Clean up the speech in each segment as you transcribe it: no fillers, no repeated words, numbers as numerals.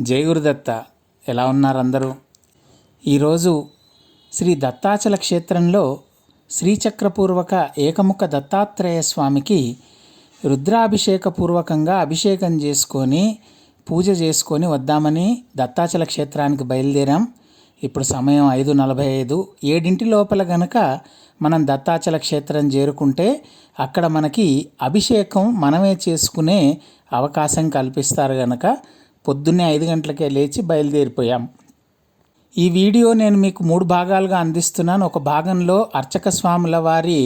జై గురుదత్త. ఎలా ఉన్నారు అందరూ? ఈరోజు శ్రీ దత్తాచల క్షేత్రంలో శ్రీచక్రపూర్వక ఏకముఖ దత్తాత్రేయ స్వామికి రుద్రాభిషేకపూర్వకంగా అభిషేకం చేసుకొని పూజ చేసుకొని వద్దామని దత్తాచల క్షేత్రానికి బయలుదేరాం. ఇప్పుడు సమయం 5:45. 7 లోపల గనక మనం దత్తాచల క్షేత్రం చేరుకుంటే అక్కడ మనకి అభిషేకం మనమే చేసుకునే అవకాశం కల్పిస్తారు గనక పొద్దున్నే 5 గంటలకే లేచి బయలుదేరిపోయాం. ఈ వీడియో నేను మీకు 3 భాగాలుగా అందిస్తున్నాను. ఒక భాగంలో అర్చక స్వాముల వారి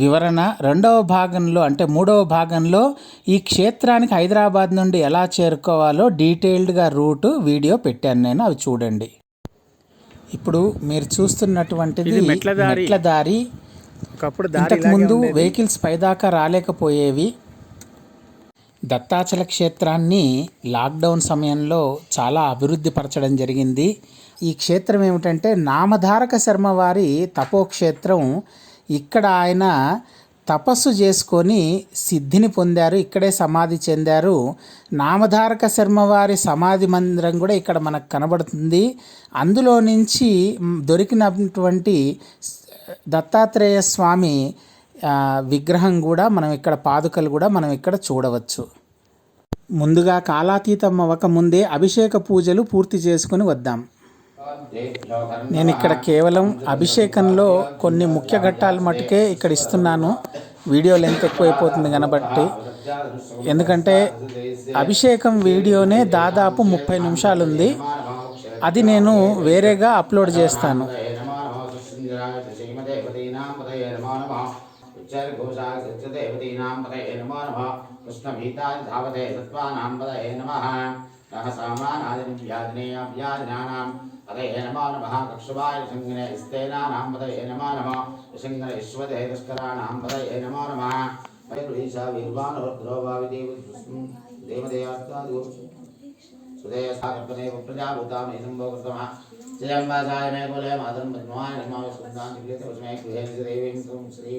వివరణ, రెండవ భాగంలో అంటే 3వ భాగంలో ఈ క్షేత్రానికి హైదరాబాద్ నుండి ఎలా చేరుకోవాలో డీటెయిల్డ్గా రూట్ వీడియో పెట్టాను నేను, అవి చూడండి. ఇప్పుడు మీరు చూస్తున్నటువంటిది మెట్ల దారి. ఇంతకుముందు వెహికల్స్ పైదాకా రాలేకపోయేవి. దత్తాచల క్షేత్రాన్ని లాక్డౌన్ సమయంలో చాలా అభివృద్ధి పరచడం జరిగింది. ఈ క్షేత్రం ఏమిటంటే నామధారక శర్మ వారి తపోక్షేత్రం. ఇక్కడ ఆయన తపస్సు చేసుకొని సిద్ధిని పొందారు, ఇక్కడే సమాధి చెందారు. నామధారక శర్మ వారి సమాధి మందిరం కూడా ఇక్కడ మనకు కనబడుతుంది. అందులో నుంచి దొరికినటువంటి దత్తాత్రేయ స్వామి విగ్రహం కూడా మనం ఇక్కడ, పాదుకలు కూడా మనం ఇక్కడ చూడవచ్చు. ముందుగా కాలాతీతం అవ్వకముందే అభిషేక పూజలు పూర్తి చేసుకుని వద్దాం. నేను ఇక్కడ కేవలం అభిషేకంలో కొన్ని ముఖ్య ఘట్టాలు మటుకే ఇక్కడ ఇస్తున్నాను. వీడియో లెంత్ ఎక్కువైపోతుంది కనబట్టి, ఎందుకంటే అభిషేకం వీడియోనే దాదాపు 30 నిమిషాలు ఉంది. అది నేను వేరేగా అప్లోడ్ చేస్తాను. దేవతీనాం పతయే నమో నమః కృష్ణభీతాయ ధావతే సత్వానాం పతయే నమః రహసామానాదివ్యాదినేయావ్యాదినానాం పతయే నమో నమః కక్షువాయ సంగనే స్థేనానాం పతయే నమో నమః విశంగన విశ్వదే దుష్కరాణాం పతయే నమో నమః వైరుహీషా వీర్వాన్ రుద్రోభావిదేవ దేవదేయాత్తాదు సుదేయసాకర్పణే ప్రజాభూతామే సంభోగతమః జయంబాసాయ మే కులే మాతరం పద్మాయ నమః సుందాంతిక్లేత వస్మే గృహే దేవీం శ్రీ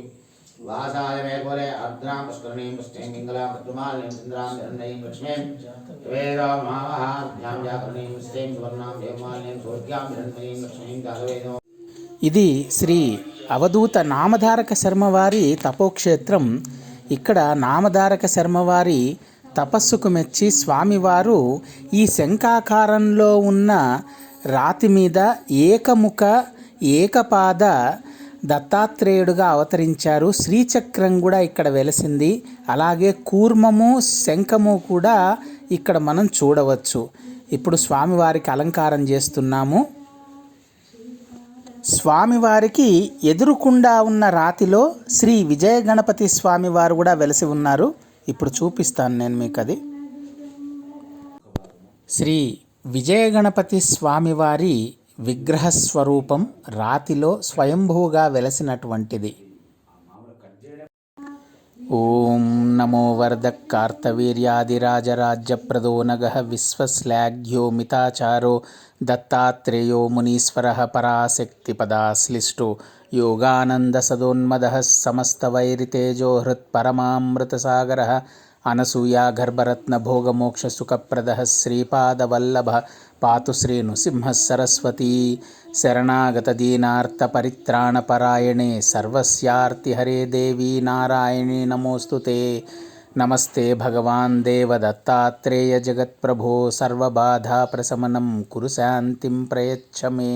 వాసాయ మే కులే అర్ద్రాం పుష్కరణీం పుష్టిం పింగళాం పద్మాలీం చంద్రాం హిరణ్యీం లక్ష్మీం వేదాం మహావహార్ధ్యాం జాకరణీం పుష్టిం సువర్ణాం దేవమాలీం సౌర్యాం హిరణ్యీం లక్ష్మీం కాలవేదో. ఇది శ్రీ అవధూత నామధారక శర్మవారి తపోక్షేత్రం. ఇక్కడ నామధారక శర్మవారి తపస్సుకు మెచ్చి స్వామివారు ఈ శంఖాకారంలో ఉన్న రాతి మీద ఏకముఖ ఏకపాద దత్తాత్రేయుడుగా అవతరించారు. శ్రీచక్రం కూడా ఇక్కడ వెలసింది. అలాగే కూర్మము, శంఖము కూడా ఇక్కడ మనం చూడవచ్చు. ఇప్పుడు స్వామివారికి అలంకారం చేస్తున్నాము. స్వామివారికి ఎదురుకుండా ఉన్న రాతిలో శ్రీ విజయ గణపతి స్వామివారు కూడా వెలసి ఉన్నారు. ఇప్పుడు చూపిస్తాను నేను మీకు అది. శ్రీ విజయ గణపతి స్వామివారి విగ్రహ స్వరూపం రాతిలో స్వయంభూగా వెలసినటువంటిది. ఓం నమో వరద కార్తవీర్యాదిరాజరాజ్యప్రదో నగః విశ్వశ్లాఘ్యో మితాచారో దత్తాత్రేయో మునీశ్వరః పరాశక్తి పదాశ్లిష్టో యోగానంద సదోన్మదః సమస్తవైరితేజో హృత్పరమామృతసాగరః అనసూయా గర్భరత్న భోగమోక్ష సుఖప్రదః శ్రీపాదవల్లభ పాతు శ్రీ నృసింహ సరస్వతీ. శరణాగత దీనార్త పరిత్రాణపరాయణే సర్వస్యార్తి హరే దేవి నారాయణీ నమోస్తుతే. నమస్తే భగవాన్ దేవ దత్తాత్రేయ జగత్ప్రభో సర్వబాధా ప్రశమనం కురు శాంతిం ప్రయచ్చ మే.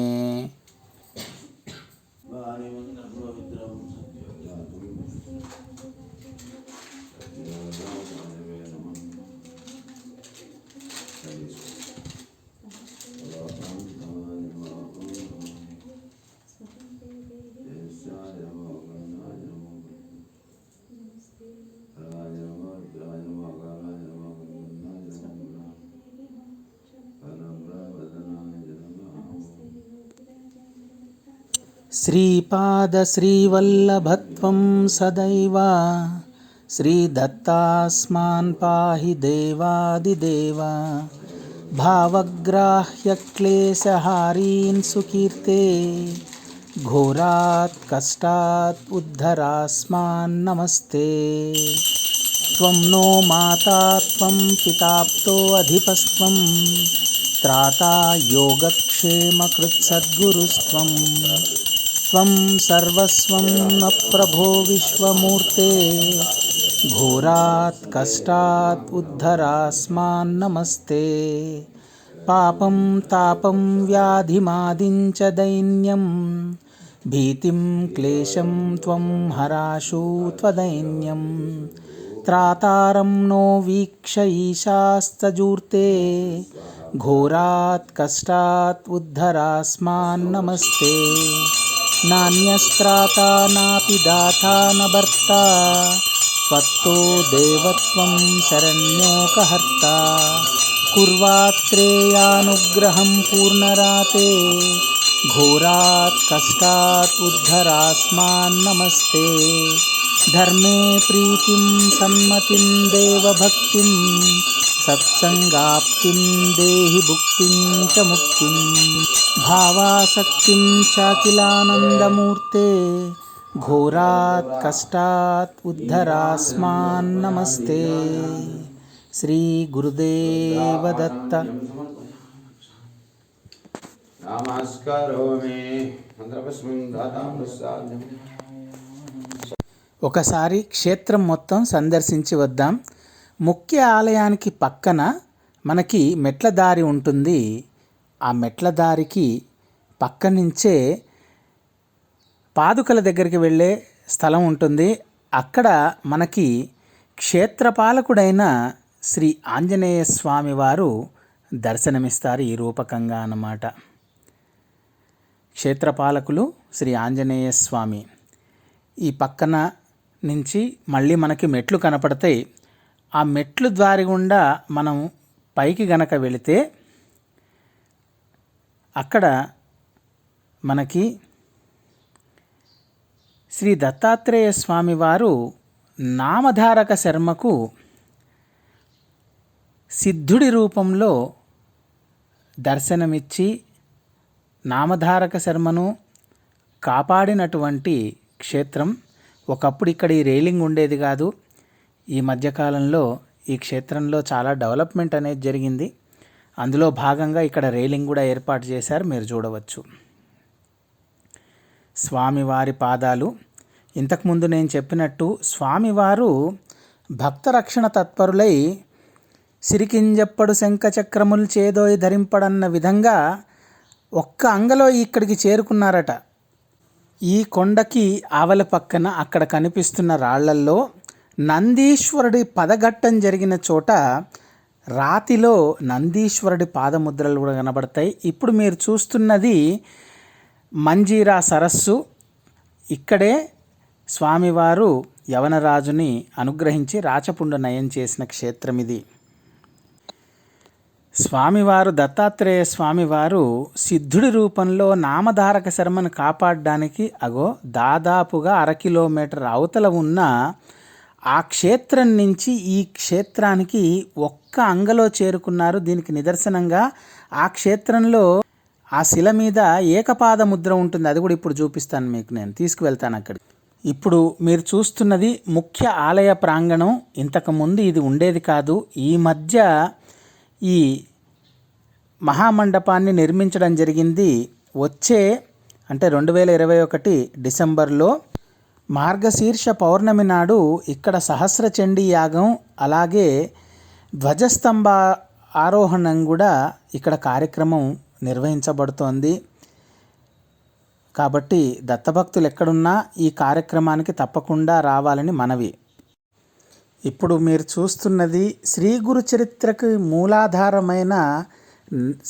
శ్రీపాద శ్రీవల్లభత్వం సదైవ శ్రీదత్తాస్మాన్ పాహి దేవాదిదేవ. భావగ్రాహ్య క్లేశహారీన్ సుకీర్తే ఘోరాత్ కష్టాత్ ఉద్ధరాస్మాన్ నమస్తే. త్వం నో మాతా త్వం పితాప్తో అధిపస్త్వం त्राता योगक्षेमकृत्सद्गुरुस्त्वं त्वं सर्वस्वं न प्रभो विश्वमूर्ते घोरात् कष्टात् उद्धरास्मान्नमस्ते पापं तापं व्याधिमादिं च दैन्यं भीतिं क्लेशं त्वं हराशु त्वदैन्यं त्रातारं नो वीक्ष ईशास्तजूर्ते घोरात् कष्टात् उद्धरास्मान्नमस्ते नान्यस्त्राता नापि दाता न भर्ता त्वत्तो देवत्वं शरण्योकहर्ता कुर्वात्रेयानुग्रहं पूर्णराते घोरात् कष्टात् उद्धरास्मान्नमस्ते धर्मे प्रीतिं सन्मतिं देवभक्तिं सत्संगाप्तिं देहि भुक्तिं च मुक्तिं भावासक्तिं चाखिलानन्दमूर्ते घोरात् कष्टात् उद्धरास्मान्नमस्ते శ్రీ గురుదేవ దత్త. ఒకసారి క్షేత్రం మొత్తం సందర్శించి వద్దాం. ముఖ్య ఆలయానికి పక్కన మనకి మెట్ల దారి ఉంటుంది. ఆ మెట్ల దారికి పక్క నుంచే పాదుకల దగ్గరికి వెళ్ళే స్థలం ఉంటుంది. అక్కడ మనకి క్షేత్రపాలకుడైన శ్రీ ఆంజనేయ స్వామి వారు దర్శనమిస్తారు ఈ రూపకంగా అన్నమాట. క్షేత్రపాలకులు శ్రీ ఆంజనేయ స్వామి. ఈ పక్కన నుంచి మళ్ళీ మనకి మెట్లు కనపడతాయి. ఆ మెట్లు దారి గుండా మనం పైకి గనక వెళితే అక్కడ మనకి శ్రీ దత్తాత్రేయ స్వామి వారు నామధారక శర్మకు సిద్ధుడి రూపంలో దర్శనమిచ్చి నామధారక శర్మను కాపాడినటువంటి క్షేత్రం. ఒకప్పుడు ఇక్కడ ఈ రైలింగ్ ఉండేది కాదు. ఈ మధ్యకాలంలో ఈ క్షేత్రంలో చాలా డెవలప్మెంట్ అనేది జరిగింది. అందులో భాగంగా ఇక్కడ రైలింగ్ కూడా ఏర్పాటు చేశారు, మీరు చూడవచ్చు. స్వామివారి పాదాలు. ఇంతకుముందు నేను చెప్పినట్టు స్వామివారు భక్త రక్షణ తత్పరులై సిరికింజప్పడు శంఖచక్రములు చేదోయి ధరింపడన్న విధంగా ఒక్క అంగలో ఇక్కడికి చేరుకున్నారట. ఈ కొండకి ఆవల పక్కన అక్కడ కనిపిస్తున్న రాళ్లల్లో నందీశ్వరుడి పదఘట్టం జరిగిన చోట రాతిలో నందీశ్వరుడి పాదముద్రలు కూడా కనబడతాయి. ఇప్పుడు మీరు చూస్తున్నది మంజీరా సరస్సు. ఇక్కడే స్వామివారు యవనరాజుని అనుగ్రహించి రాచపుండు నయం చేసిన క్షేత్రం ఇది. స్వామివారు దత్తాత్రేయ స్వామివారు సిద్ధుడి రూపంలో నామధారక శర్మను కాపాడడానికి దాదాపుగా 1/2 కిలోమీటర్ అవతల ఉన్న ఆ క్షేత్రం నుంచి ఈ క్షేత్రానికి ఒక్క అంగలో చేరుకున్నారు. దీనికి నిదర్శనంగా ఆ క్షేత్రంలో ఆ శిల మీద ఏకపాద ముద్ర ఉంటుంది. అది కూడా ఇప్పుడు చూపిస్తాను మీకు, నేను తీసుకువెళ్తాను అక్కడికి. ఇప్పుడు మీరు చూస్తున్నది ముఖ్య ఆలయ ప్రాంగణం. ఇంతకుముందు ఇది ఉండేది కాదు. ఈ మధ్య ఈ మహామండపాన్ని నిర్మించడం జరిగింది. అంటే 2021 డిసెంబర్లో మార్గశీర్ష పౌర్ణమి నాడు ఇక్కడ సహస్ర చండీ యాగం, అలాగే ధ్వజస్తంభ ఆరోహణం కూడా ఇక్కడ కార్యక్రమం నిర్వహించబడుతోంది. కాబట్టి దత్తభక్తులు ఎక్కడున్నా ఈ కార్యక్రమానికి తప్పకుండా రావాలని మనవి. ఇప్పుడు మీరు చూస్తున్నది శ్రీ గురు చరిత్రకు మూలాధారమైన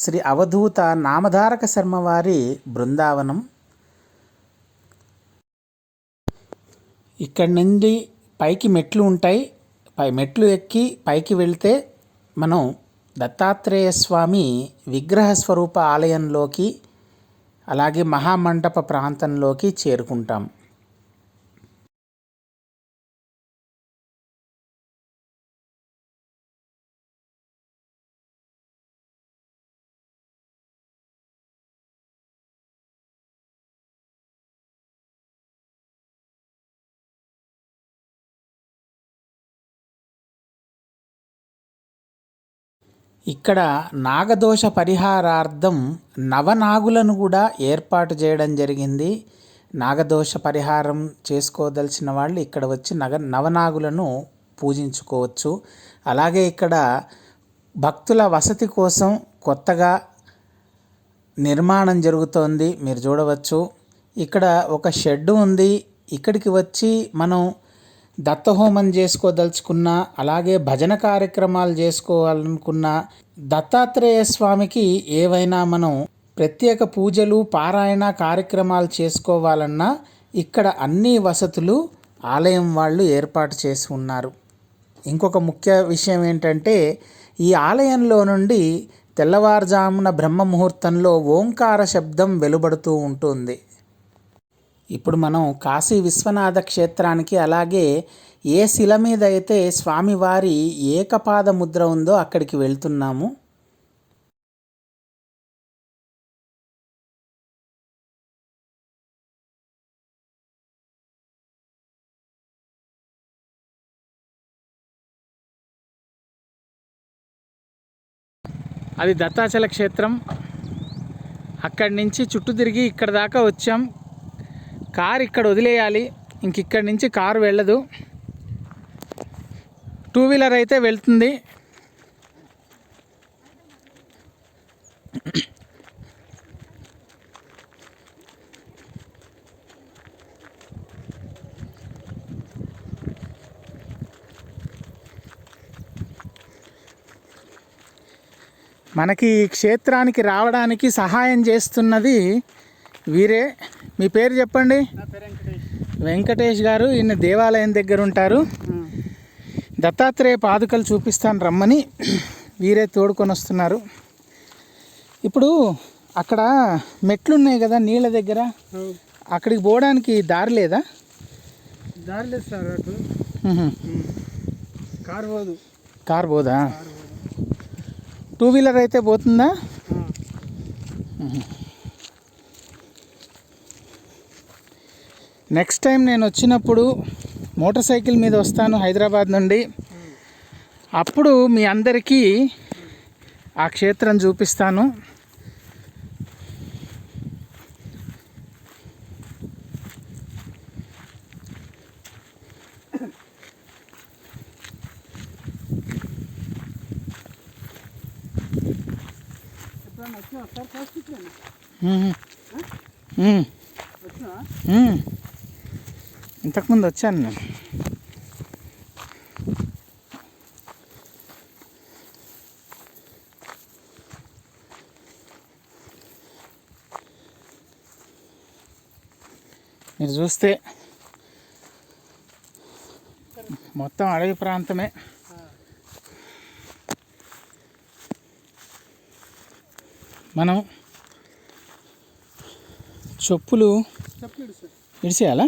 శ్రీ అవధూత నామధారక శర్మ వారి బృందావనం. ఇక్కడి నుండి పైకి మెట్లు ఉంటాయి. మెట్లు ఎక్కి పైకి వెళితే మనం దత్తాత్రేయ స్వామి విగ్రహ స్వరూప ఆలయంలోకి, అలాగే మహామండప ప్రాంతంలోకి చేరుకుంటాం. ఇక్కడ నాగదోష పరిహారార్థం నవనాగులను కూడా ఏర్పాటు చేయడం జరిగింది. నాగదోష పరిహారం చేసుకోదలిచిన వాళ్ళు ఇక్కడ వచ్చి నవనాగులను పూజించుకోవచ్చు. అలాగే ఇక్కడ భక్తుల వసతి కోసం కొత్తగా నిర్మాణం జరుగుతోంది, మీరు చూడవచ్చు. ఇక్కడ ఒక షెడ్ ఉంది. ఇక్కడికి వచ్చి మనం దత్తహోమం చేసుకోదలుచుకున్నా, అలాగే భజన కార్యక్రమాలు చేసుకోవాలనుకున్నా, దత్తాత్రేయ స్వామికి ఏవైనా మనం ప్రత్యేక పూజలు పారాయణ కార్యక్రమాలు చేసుకోవాలన్నా ఇక్కడ అన్ని వసతులు ఆలయం వాళ్ళు ఏర్పాటు చేసి ఉన్నారు. ఇంకొక ముఖ్య విషయం ఏంటంటే ఈ ఆలయంలో నుండి తెల్లవారుజామున బ్రహ్మ ముహూర్తంలో ఓంకార శబ్దం వెలువడుతూ ఉంటుంది. ఇప్పుడు మనం కాశీ విశ్వనాథ క్షేత్రానికి, అలాగే ఏ శిల మీద అయితే స్వామివారి ఏకపాద ముద్ర ఉందో అక్కడికి వెళ్తున్నాము. అది దత్తాచల క్షేత్రం. అక్కడి నుంచి చుట్టూ తిరిగి ఇక్కడ దాకా వచ్చాం. కారు ఇక్కడ వదిలేయాలి, ఇంక ఇక్కడి నుంచి కారు వెళ్ళదు. 2 వీలర్ అయితే వెళ్తుంది. మనకి ఈ క్షేత్రానికి రావడానికి సహాయం చేస్తున్నది వీరే. మీ పేరు చెప్పండి. వెంకటేష్ గారు. ఈయన దేవాలయం దగ్గర ఉంటారు. దత్తాత్రేయ పాదుకలు చూపిస్తాను రమ్మని వీరే తోడుకొని వస్తున్నారు. ఇప్పుడు అక్కడ మెట్లు ఉన్నాయి కదా నీళ్ళ దగ్గర, అక్కడికి పోవడానికి దారి లేదా? దారి లేదు సార్, అటు కారు పోదు. కారు పోదా? 2 వీలర్ అయితే పోతుందా? నెక్స్ట్ టైం నేను వచ్చినప్పుడు మోటార్ సైకిల్ మీద వస్తాను హైదరాబాద్ నుండి. అప్పుడు మీ అందరికీ ఆ క్షేత్రం చూపిస్తాను. ఇంతకుముందు వచ్చాను నేను. మీరు చూస్తే మొత్తం అడవి ప్రాంతమే. మనం చెప్పులు ఇడిసేయాలా?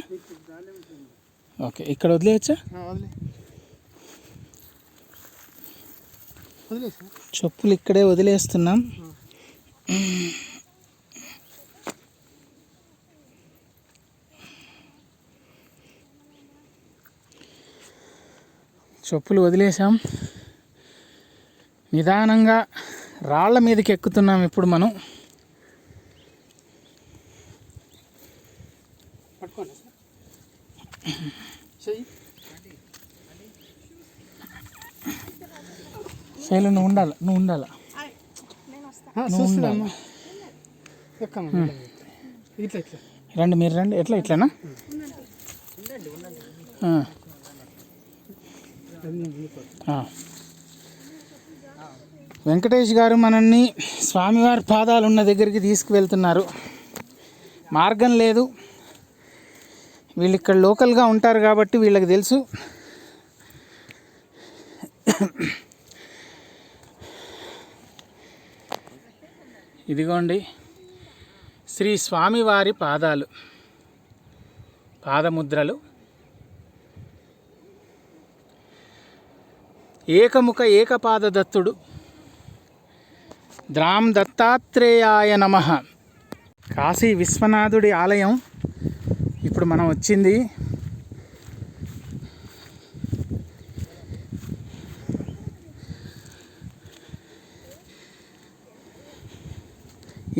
ఓకే, ఇక్కడ వదిలేయచ్చా? చెప్పులు ఇక్కడే వదిలేస్తున్నాం. చెప్పులు వదిలేసాం. నిదానంగా రాళ్ల మీదకి ఎక్కుతున్నాం ఇప్పుడు మనం. శైలు నువ్వు ఉండాలి, నువ్వు ఉండాలి. రండి, మీరు రండి. ఎట్లా ఇట్లానా? వెంకటేష్ గారు మనల్ని స్వామివారి పాదాలు ఉన్న దగ్గరికి తీసుకువెళ్తున్నారు. మార్గం లేదు, వీళ్ళు ఇక్కడ లోకల్గా ఉంటారు కాబట్టి వీళ్ళకి తెలుసు. ఇదిగోండి శ్రీ స్వామివారి పాదాలు, పాదముద్రలు. ఏకముఖ ఏకపాద దత్తుడు. ద్రాం దత్తాత్రేయాయ నమః. కాశీ విశ్వనాథుడి ఆలయం ఇప్పుడు మనం వచ్చింది.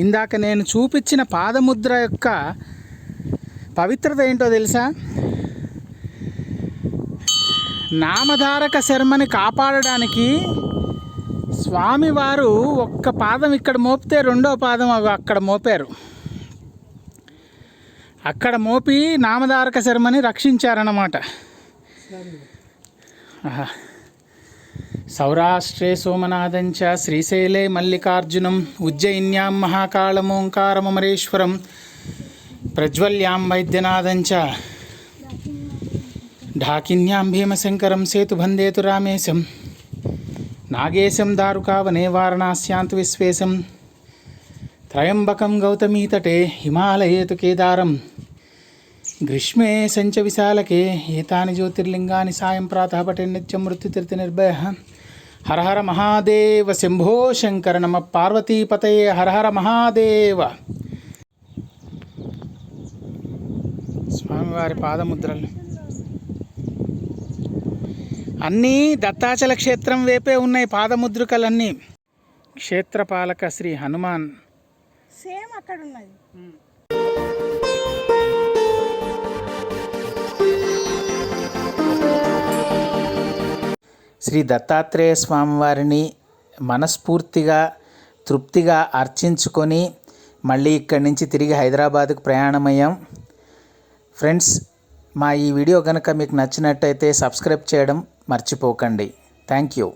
ఇందాక నేను చూపించిన పాదముద్ర యొక్క పవిత్రత ఏంటో తెలుసా? నామధారక శర్మని కాపాడడానికి స్వామివారు ఒక్క పాదం ఇక్కడ మోపితే రెండో పాదం అక్కడ మోపారు. అక్కడ మోపి నామధారక శర్మని రక్షించారన్నమాట. సౌరాష్ట్రే సోమనాథంచ శ్రీశైలే మల్లికార్జునం ఉజ్జయిన్యాం మహాకాళమోంకారమరేశ్వరం ప్రజ్వల్యాం వైద్యనాథంచ ఢాకిన్యాం భీమశంకరం సేతుబందేతు రామేశం నాగేశం దారుకావనే వారణాస్యాంతు విశ్వేశం త్రయంబకం గౌతమీతటే హిమాలయేతు కేదారం గ్రీష్మే సంచ విశాలకే ఏతాని జ్యోతిర్లింగాని సాయం ప్రాతః పటే నిత్యం మృత్యుతీర్థ నిర్భయ. హర హర మహాదేవ శంభో శంకర నమ పార్వతీపతయే హర హర మహాదేవ. స్వామివారి పాదముద్రలు అన్నీ దత్తాచల క్షేత్రం వైపే ఉన్నాయి. పాదముద్రికలన్నీ క్షేత్రపాలక శ్రీ హనుమాన్ సేమ్ అక్కడ ఉన్నది. శ్రీ దత్తాత్రేయ స్వామివారిని మనస్ఫూర్తిగా తృప్తిగా అర్చించుకొని మళ్ళీ ఇక్కడి నుంచి తిరిగి హైదరాబాద్కు ప్రయాణమయ్యాం. ఫ్రెండ్స్, మా ఈ వీడియో కనుక మీకు నచ్చినట్టయితే సబ్స్క్రైబ్ చేయడం మర్చిపోకండి. Thank you.